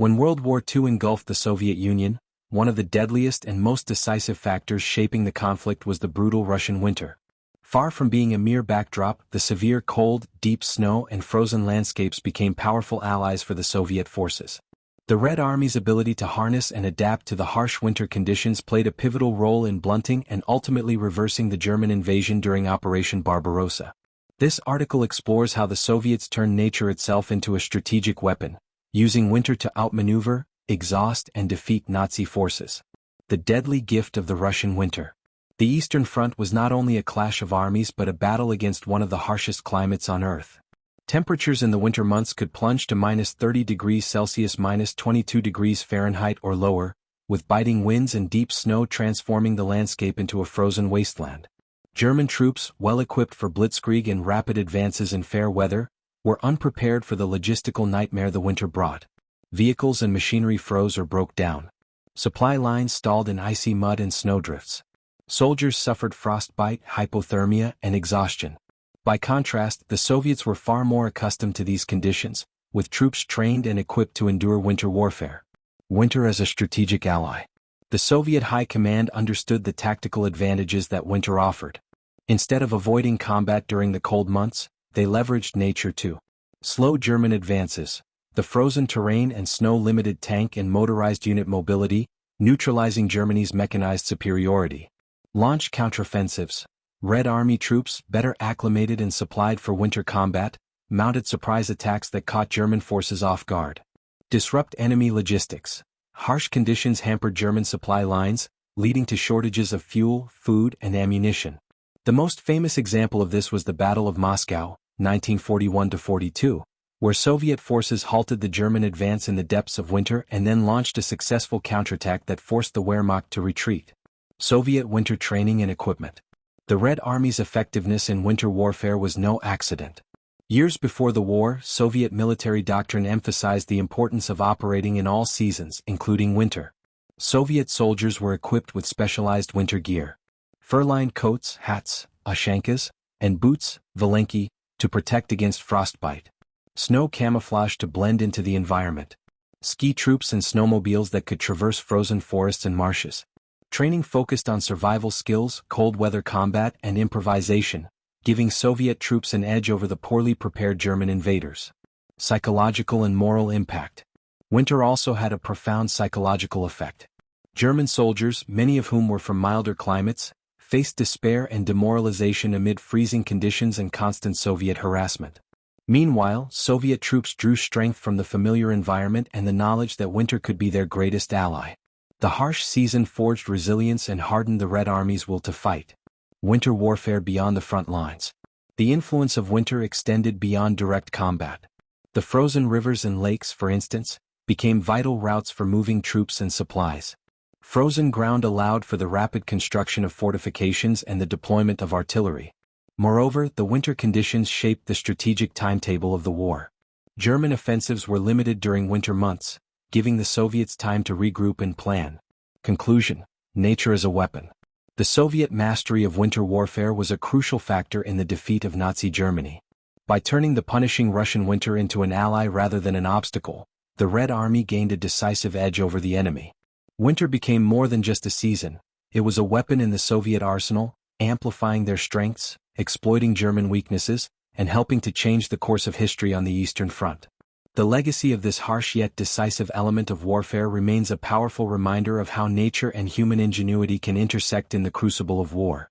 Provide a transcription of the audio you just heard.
When World War II engulfed the Soviet Union, one of the deadliest and most decisive factors shaping the conflict was the brutal Russian winter. Far from being a mere backdrop, the severe cold, deep snow and frozen landscapes became powerful allies for the Soviet forces. The Red Army's ability to harness and adapt to the harsh winter conditions played a pivotal role in blunting and ultimately reversing the German invasion during Operation Barbarossa. This article explores how the Soviets turned nature itself into a strategic weapon, using winter to outmaneuver, exhaust and defeat Nazi forces. The deadly gift of the Russian winter. The Eastern Front was not only a clash of armies but a battle against one of the harshest climates on Earth. Temperatures in the winter months could plunge to -30°C, -22°F or lower, with biting winds and deep snow transforming the landscape into a frozen wasteland. German troops, well equipped for blitzkrieg and rapid advances in fair weather, were unprepared for the logistical nightmare the winter brought. Vehicles and machinery froze or broke down. Supply lines stalled in icy mud and snowdrifts. Soldiers suffered frostbite, hypothermia, and exhaustion. By contrast, the Soviets were far more accustomed to these conditions, with troops trained and equipped to endure winter warfare. Winter as a strategic ally. The Soviet High Command understood the tactical advantages that winter offered. Instead of avoiding combat during the cold months, they leveraged nature to slow German advances. The frozen terrain and snow-limited tank and motorized unit mobility, neutralizing Germany's mechanized superiority. Launch counteroffensives. Red Army troops, better acclimated and supplied for winter combat, mounted surprise attacks that caught German forces off guard. Disrupt enemy logistics. Harsh conditions hampered German supply lines, leading to shortages of fuel, food, and ammunition. The most famous example of this was the Battle of Moscow, 1941–42, where Soviet forces halted the German advance in the depths of winter and then launched a successful counterattack that forced the Wehrmacht to retreat. Soviet winter training and equipment. The Red Army's effectiveness in winter warfare was no accident. Years before the war, Soviet military doctrine emphasized the importance of operating in all seasons, including winter. Soviet soldiers were equipped with specialized winter gear. Fur-lined coats, hats, ushankas, and boots, valenki, to protect against frostbite. Snow camouflage to blend into the environment. Ski troops and snowmobiles that could traverse frozen forests and marshes. Training focused on survival skills, cold weather combat, and improvisation, giving Soviet troops an edge over the poorly prepared German invaders. Psychological and moral impact. Winter also had a profound psychological effect. German soldiers, many of whom were from milder climates, faced despair and demoralization amid freezing conditions and constant Soviet harassment. Meanwhile, Soviet troops drew strength from the familiar environment and the knowledge that winter could be their greatest ally. The harsh season forged resilience and hardened the Red Army's will to fight. Winter warfare beyond the front lines. The influence of winter extended beyond direct combat. The frozen rivers and lakes, for instance, became vital routes for moving troops and supplies. Frozen ground allowed for the rapid construction of fortifications and the deployment of artillery. Moreover, the winter conditions shaped the strategic timetable of the war. German offensives were limited during winter months, giving the Soviets time to regroup and plan. Conclusion: nature as a weapon. The Soviet mastery of winter warfare was a crucial factor in the defeat of Nazi Germany. By turning the punishing Russian winter into an ally rather than an obstacle, the Red Army gained a decisive edge over the enemy. Winter became more than just a season, it was a weapon in the Soviet arsenal, amplifying their strengths, exploiting German weaknesses, and helping to change the course of history on the Eastern Front. The legacy of this harsh yet decisive element of warfare remains a powerful reminder of how nature and human ingenuity can intersect in the crucible of war.